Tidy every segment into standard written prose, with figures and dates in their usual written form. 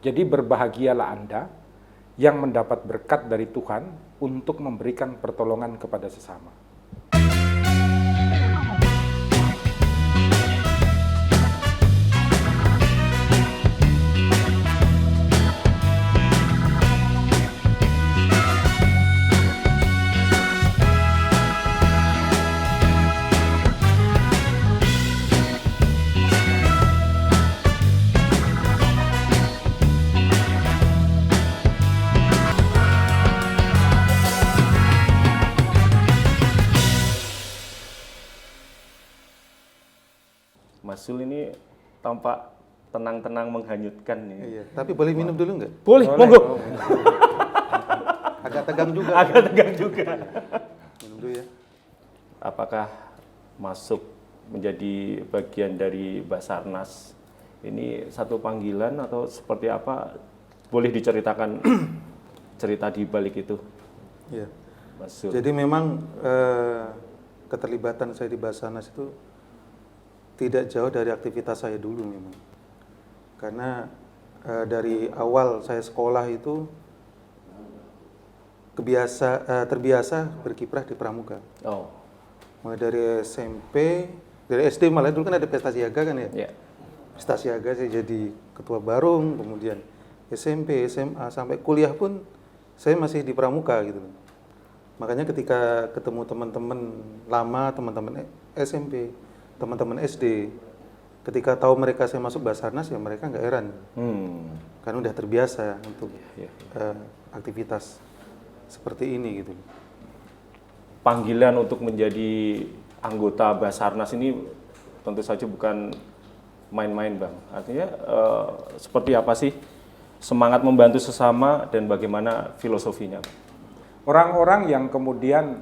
Jadi berbahagialah Anda yang mendapat berkat dari Tuhan untuk memberikan pertolongan kepada sesama. Mas Zul ini tampak tenang-tenang menghanyutkan nih. Iya, tapi boleh minum dulu nggak? Boleh, monggo. Agak tegang juga. Agak tegang juga. Minum dulu ya. Apakah masuk menjadi bagian dari Basarnas ini satu panggilan atau seperti apa? Boleh diceritakan cerita di balik itu, Iya. Mas Zul? Jadi memang keterlibatan saya di Basarnas itu tidak jauh dari aktivitas saya dulu memang. Karena dari awal saya sekolah itu terbiasa berkiprah di pramuka. Oh, Mulai dari SMP, dari SD malah dulu kan ada pesta siaga kan ya. ya. Pesta siaga saya jadi ketua barung, kemudian SMP, SMA sampai kuliah pun saya masih di pramuka gitu. Makanya ketika ketemu teman-teman lama, teman-teman SMP, teman-teman SD, ketika tahu mereka saya masuk Basarnas ya mereka nggak heran, karena udah terbiasa untuk aktivitas seperti ini gitu. Panggilan untuk menjadi anggota Basarnas ini tentu saja bukan main-main, Bang. Artinya seperti apa sih semangat membantu sesama dan bagaimana filosofinya, Bang? Orang-orang yang kemudian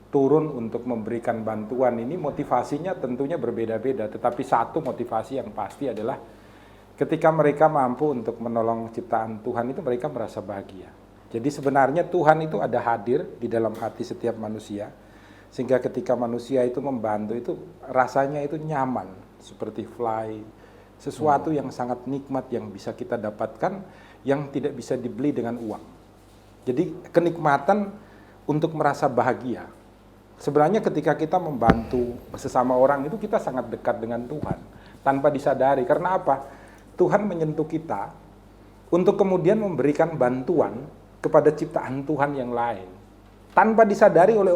turun untuk memberikan bantuan ini motivasinya tentunya berbeda-beda, tetapi satu motivasi yang pasti adalah ketika mereka mampu untuk menolong ciptaan Tuhan itu mereka merasa bahagia. Jadi sebenarnya Tuhan itu ada hadir di dalam hati setiap manusia, sehingga ketika manusia itu membantu itu rasanya itu nyaman, seperti fly, sesuatu yang sangat nikmat yang bisa kita dapatkan yang tidak bisa dibeli dengan uang. Jadi kenikmatan untuk merasa bahagia. Sebenarnya ketika kita membantu sesama orang itu kita sangat dekat dengan Tuhan tanpa disadari. Karena apa? Tuhan menyentuh kita untuk kemudian memberikan bantuan kepada ciptaan Tuhan yang lain. Tanpa disadari oleh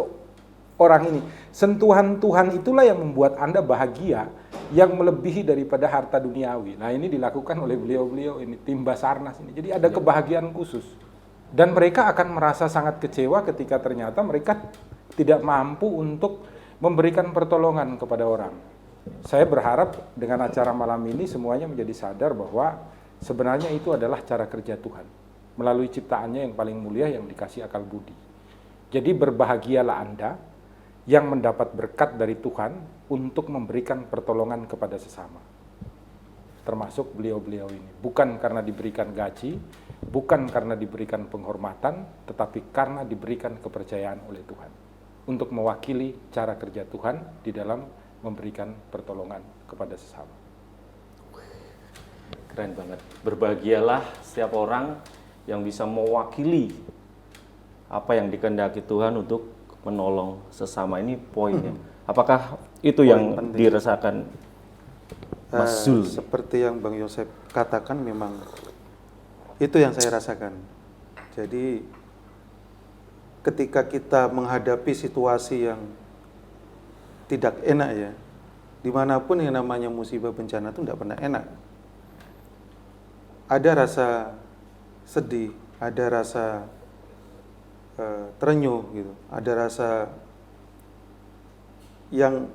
orang ini. Sentuhan Tuhan itulah yang membuat Anda bahagia yang melebihi daripada harta duniawi. Nah ini dilakukan oleh beliau-beliau ini, tim Basarnas ini. Jadi ada kebahagiaan khusus. Dan mereka akan merasa sangat kecewa ketika ternyata mereka tidak mampu untuk memberikan pertolongan kepada orang. Saya berharap dengan acara malam ini semuanya menjadi sadar bahwa sebenarnya itu adalah cara kerja Tuhan melalui ciptaannya yang paling mulia yang dikasih akal budi. Jadi berbahagialah Anda yang mendapat berkat dari Tuhan untuk memberikan pertolongan kepada sesama. Termasuk beliau-beliau ini. Bukan karena diberikan gaji, bukan karena diberikan penghormatan, tetapi karena diberikan kepercayaan oleh Tuhan untuk mewakili cara kerja Tuhan di dalam memberikan pertolongan kepada sesama. Keren banget. Berbahagialah setiap orang yang bisa mewakili apa yang dikehendaki Tuhan untuk menolong sesama. Ini poinnya. Apakah itu yang dirasakan Mas Zul? Seperti yang Bang Yosef katakan memang itu yang saya rasakan. Jadi ketika kita menghadapi situasi yang tidak enak ya, dimanapun yang namanya musibah bencana itu tidak pernah enak. Ada rasa sedih, ada rasa terenyuh gitu, ada rasa yang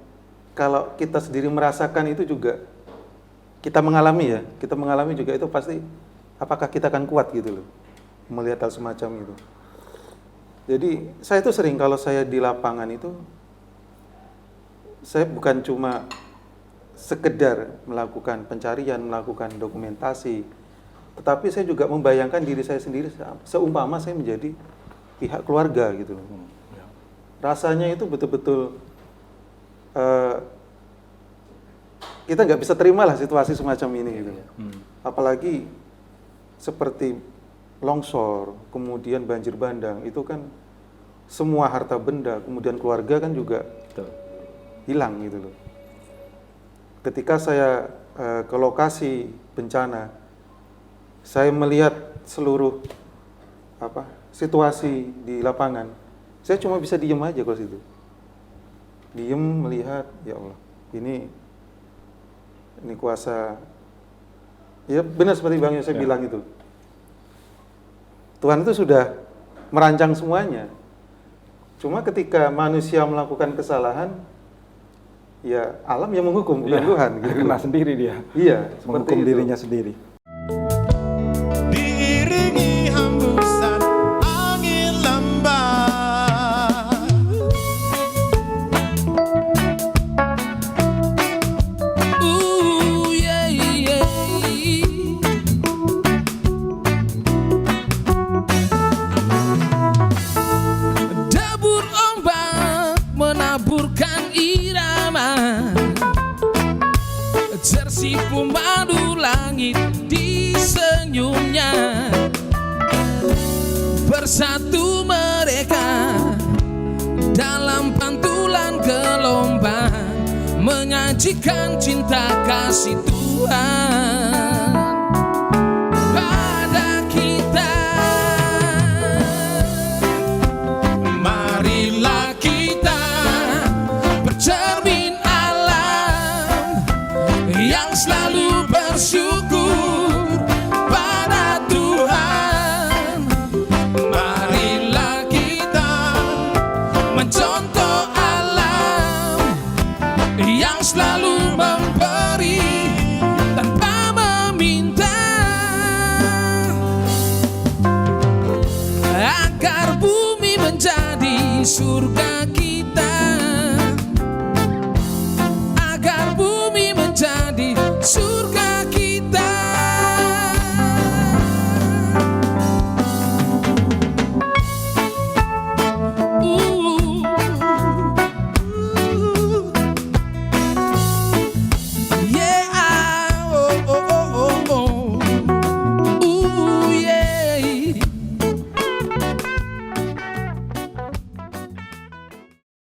kalau kita sendiri merasakan itu juga kita mengalami ya, kita mengalami juga itu pasti apakah kita akan kuat gitu loh melihat hal semacam itu. Jadi saya itu sering kalau saya di lapangan itu saya bukan cuma sekedar melakukan pencarian, melakukan dokumentasi, tetapi saya juga membayangkan diri saya sendiri seumpama saya menjadi pihak keluarga gitu loh. Rasanya itu betul-betul kita nggak bisa terima lah situasi semacam ini gitu. Apalagi seperti longsor, kemudian banjir bandang, itu kan semua harta benda, kemudian keluarga kan juga Betul. hilang gitu loh. Ketika saya ke lokasi bencana, saya melihat seluruh situasi di lapangan, saya cuma bisa diem aja kalau situ. Diem melihat, ya Allah, ini kuasa, ya benar seperti Bang Yosef bilang itu. Tuhan itu sudah merancang semuanya. Cuma ketika manusia melakukan kesalahan, ya alam yang menghukum, bukan Tuhan. Gitu. Kena sendiri dia, Iya, seperti menghukum itu. dirinya sendiri. Diiringi hembusan angin lembab, yeah, yeah. Debur ombak menaburkan irama, tersipu madu langit di senyumnya. Bersatu mereka dalam pantulan gelombang, menyajikan cinta kasih Tuhan pada kita. Marilah kita bercermin alam yang selalu bersyukur pada Tuhan. Marilah kita mencontoh alam yang selalu memberi tanpa meminta, agar bumi menjadi surga